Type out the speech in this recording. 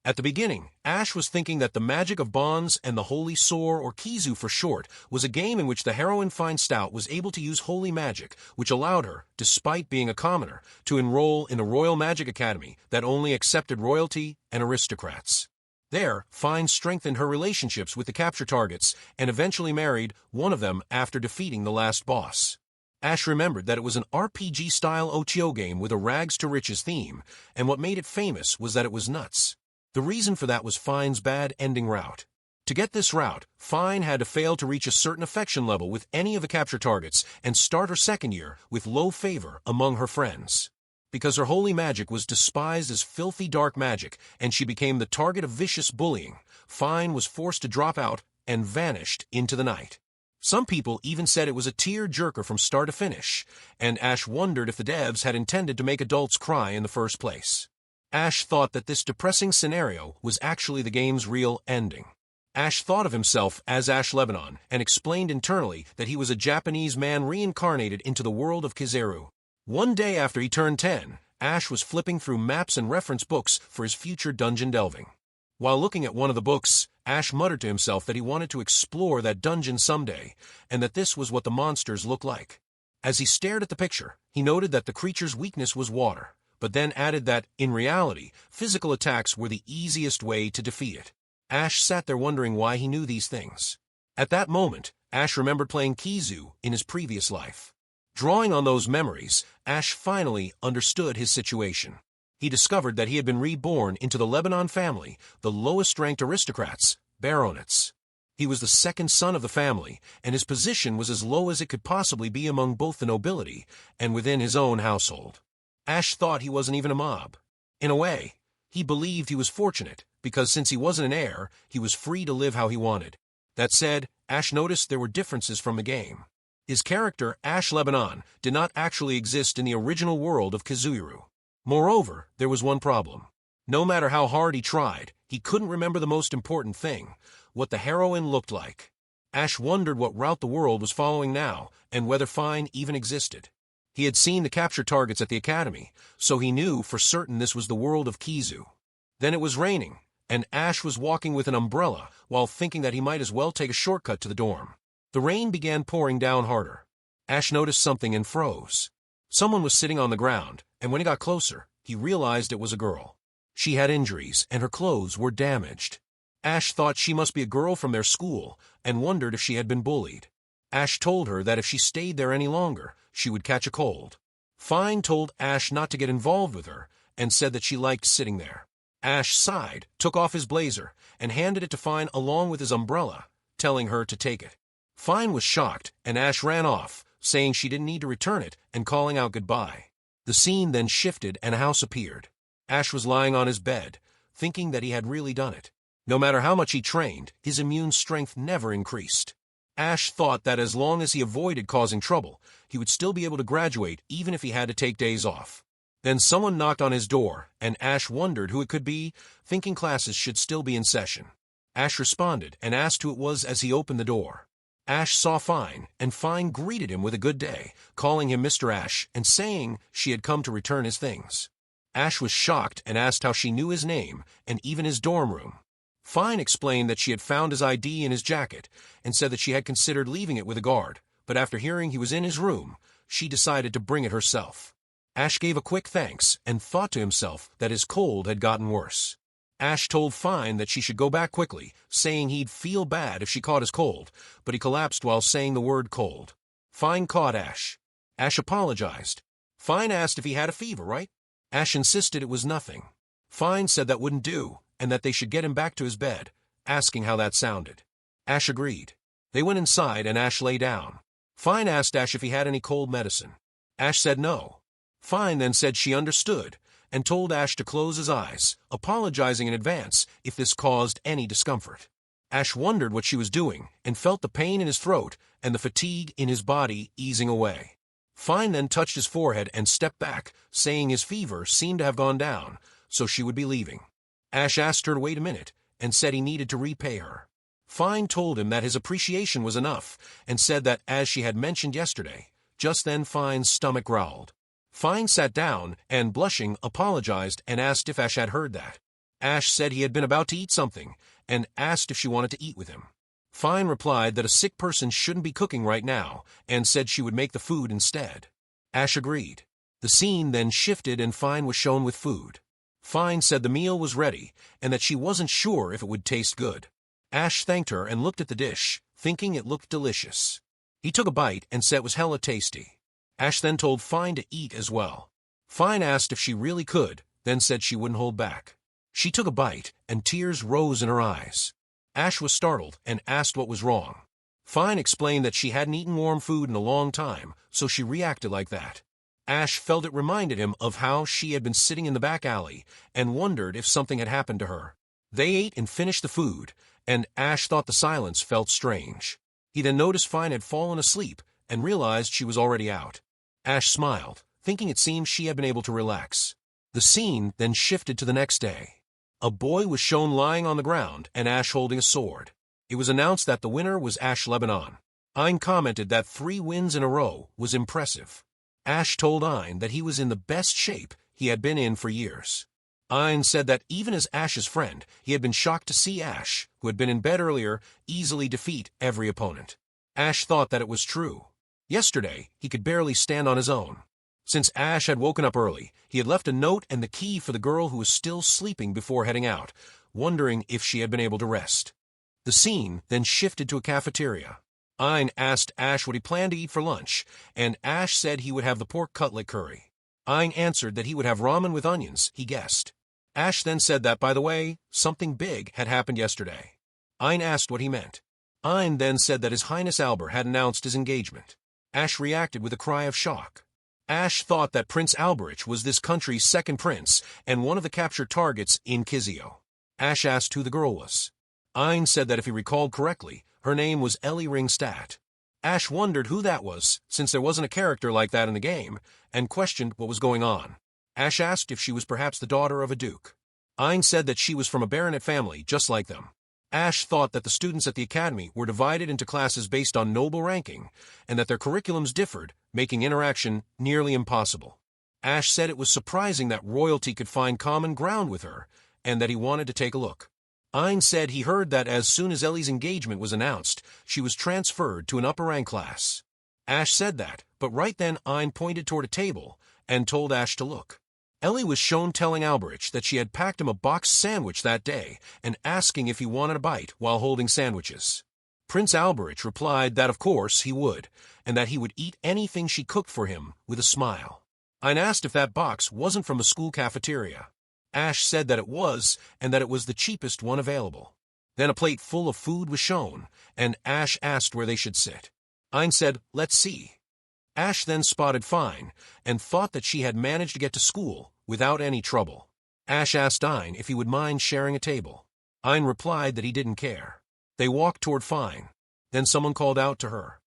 At the beginning, Ash was thinking that the magic of bonds and the holy sword, or Kizu for short, was a game in which the heroine Fine Stout was able to use holy magic, which allowed her, despite being a commoner, to enroll in a royal magic academy that only accepted royalty and aristocrats. There, Fine strengthened her relationships with the capture targets and eventually married one of them after defeating the last boss. Ash remembered that it was an RPG-style OTO game with a rags-to-riches theme, and what made it famous was that it was nuts. The reason for that was Fine's bad ending route. To get this route, Fine had to fail to reach a certain affection level with any of the capture targets and start her second year with low favor among her friends. Because her holy magic was despised as filthy dark magic and she became the target of vicious bullying, Fine was forced to drop out and vanished into the night. Some people even said it was a tear-jerker from start to finish, and Ash wondered if the devs had intended to make adults cry in the first place. Ash thought that this depressing scenario was actually the game's real ending. Ash thought of himself as Ash Lebanon and explained internally that he was a Japanese man reincarnated into the world of Kizaru. One day after he turned 10, Ash was flipping through maps and reference books for his future dungeon delving. While looking at one of the books, Ash muttered to himself that he wanted to explore that dungeon someday, and that this was what the monsters looked like. As he stared at the picture, he noted that the creature's weakness was water, but then added that, in reality, physical attacks were the easiest way to defeat it. Ash sat there wondering why he knew these things. At that moment, Ash remembered playing Kizu in his previous life. Drawing on those memories, Ash finally understood his situation. He discovered that he had been reborn into the Lebanon family, the lowest-ranked aristocrats, baronets. He was the second son of the family, and his position was as low as it could possibly be among both the nobility and within his own household. Ash thought he wasn't even a mob. In a way, he believed he was fortunate, because since he wasn't an heir, he was free to live how he wanted. That said, Ash noticed there were differences from the game. His character, Ash Lebanon, did not actually exist in the original world of Kizaru. Moreover, there was one problem. No matter how hard he tried, he couldn't remember the most important thing, what the heroine looked like. Ash wondered what route the world was following now, and whether Fine even existed. He had seen the capture targets at the academy, so he knew for certain this was the world of Kizu. Then it was raining, and Ash was walking with an umbrella while thinking that he might as well take a shortcut to the dorm. The rain began pouring down harder. Ash noticed something and froze. Someone was sitting on the ground, and when he got closer, he realized it was a girl. She had injuries, and her clothes were damaged. Ash thought she must be a girl from their school, and wondered if she had been bullied. Ash told her that if she stayed there any longer, she would catch a cold. Fine told Ash not to get involved with her, and said that she liked sitting there. Ash sighed, took off his blazer, and handed it to Fine along with his umbrella, telling her to take it. Fine was shocked, and Ash ran off, saying she didn't need to return it and calling out goodbye. The scene then shifted and a house appeared. Ash was lying on his bed, thinking that he had really done it. No matter how much he trained, his immune strength never increased. Ash thought that as long as he avoided causing trouble, he would still be able to graduate even if he had to take days off. Then someone knocked on his door, and Ash wondered who it could be, thinking classes should still be in session. Ash responded and asked who it was as he opened the door. Ash saw Fine, and Fine greeted him with a good day, calling him Mr. Ash and saying she had come to return his things. Ash was shocked and asked how she knew his name and even his dorm room. Fine explained that she had found his ID in his jacket and said that she had considered leaving it with a guard, but after hearing he was in his room, she decided to bring it herself. Ash gave a quick thanks and thought to himself that his cold had gotten worse. Ash told Fine that she should go back quickly, saying he'd feel bad if she caught his cold, but he collapsed while saying the word cold. Fine caught Ash. Ash apologized. Fine asked if he had a fever, right? Ash insisted it was nothing. Fine said that wouldn't do, and that they should get him back to his bed, asking how that sounded. Ash agreed. They went inside and Ash lay down. Fine asked Ash if he had any cold medicine. Ash said no. Fine then said she understood, and told Ash to close his eyes, apologizing in advance if this caused any discomfort. Ash wondered what she was doing, and felt the pain in his throat and the fatigue in his body easing away. Fine then touched his forehead and stepped back, saying his fever seemed to have gone down, so she would be leaving. Ash asked her to wait a minute, and said he needed to repay her. Fine told him that his appreciation was enough, and said that, as she had mentioned yesterday, just then Fine's stomach growled. Fine sat down and, blushing, apologized and asked if Ash had heard that. Ash said he had been about to eat something, and asked if she wanted to eat with him. Fine replied that a sick person shouldn't be cooking right now, and said she would make the food instead. Ash agreed. The scene then shifted and Fine was shown with food. Fine said the meal was ready, and that she wasn't sure if it would taste good. Ash thanked her and looked at the dish, thinking it looked delicious. He took a bite and said it was hella tasty. Ash then told Fine to eat as well. Fine asked if she really could, then said she wouldn't hold back. She took a bite, and tears rose in her eyes. Ash was startled and asked what was wrong. Fine explained that she hadn't eaten warm food in a long time, so she reacted like that. Ash felt it reminded him of how she had been sitting in the back alley and wondered if something had happened to her. They ate and finished the food, and Ash thought the silence felt strange. He then noticed Fine had fallen asleep and realized she was already out. Ash smiled, thinking it seemed she had been able to relax. The scene then shifted to the next day. A boy was shown lying on the ground and Ash holding a sword. It was announced that the winner was Ash Lebanon. Ein commented that 3 wins in a row was impressive. Ash told Ein that he was in the best shape he had been in for years. Ein said that even as Ash's friend, he had been shocked to see Ash, who had been in bed earlier, easily defeat every opponent. Ash thought that it was true. Yesterday, he could barely stand on his own. Since Ash had woken up early, he had left a note and the key for the girl who was still sleeping before heading out, wondering if she had been able to rest. The scene then shifted to a cafeteria. Ein asked Ash what he planned to eat for lunch, and Ash said he would have the pork cutlet curry. Ein answered that he would have ramen with onions, he guessed. Ash then said that, by the way, something big had happened yesterday. Ein asked what he meant. Ein then said that His Highness Albert had announced his engagement. Ash reacted with a cry of shock. Ash thought that Prince Alberich was this country's second prince and one of the captured targets in Kizio. Ash asked who the girl was. Ein said that if he recalled correctly, her name was Ellie Ringstadt. Ash wondered who that was, since there wasn't a character like that in the game, and questioned what was going on. Ash asked if she was perhaps the daughter of a duke. Ein said that she was from a baronet family, just like them. Ash thought that the students at the academy were divided into classes based on noble ranking, and that their curriculums differed, making interaction nearly impossible. Ash said it was surprising that royalty could find common ground with her, and that he wanted to take a look. Ein said he heard that as soon as Ellie's engagement was announced, she was transferred to an upper rank class. Ash said that, but right then Ein pointed toward a table and told Ash to look. Ellie was shown telling Alberich that she had packed him a boxed sandwich that day and asking if he wanted a bite while holding sandwiches. Prince Alberich replied that of course he would, and that he would eat anything she cooked for him with a smile. Ein asked if that box wasn't from a school cafeteria. Ash said that it was, and that it was the cheapest one available. Then a plate full of food was shown, and Ash asked where they should sit. Ein said, "Let's see." Ash then spotted Fine, and thought that she had managed to get to school without any trouble. Ash asked Ein if he would mind sharing a table. Ein replied that he didn't care. They walked toward Fine. Then someone called out to her.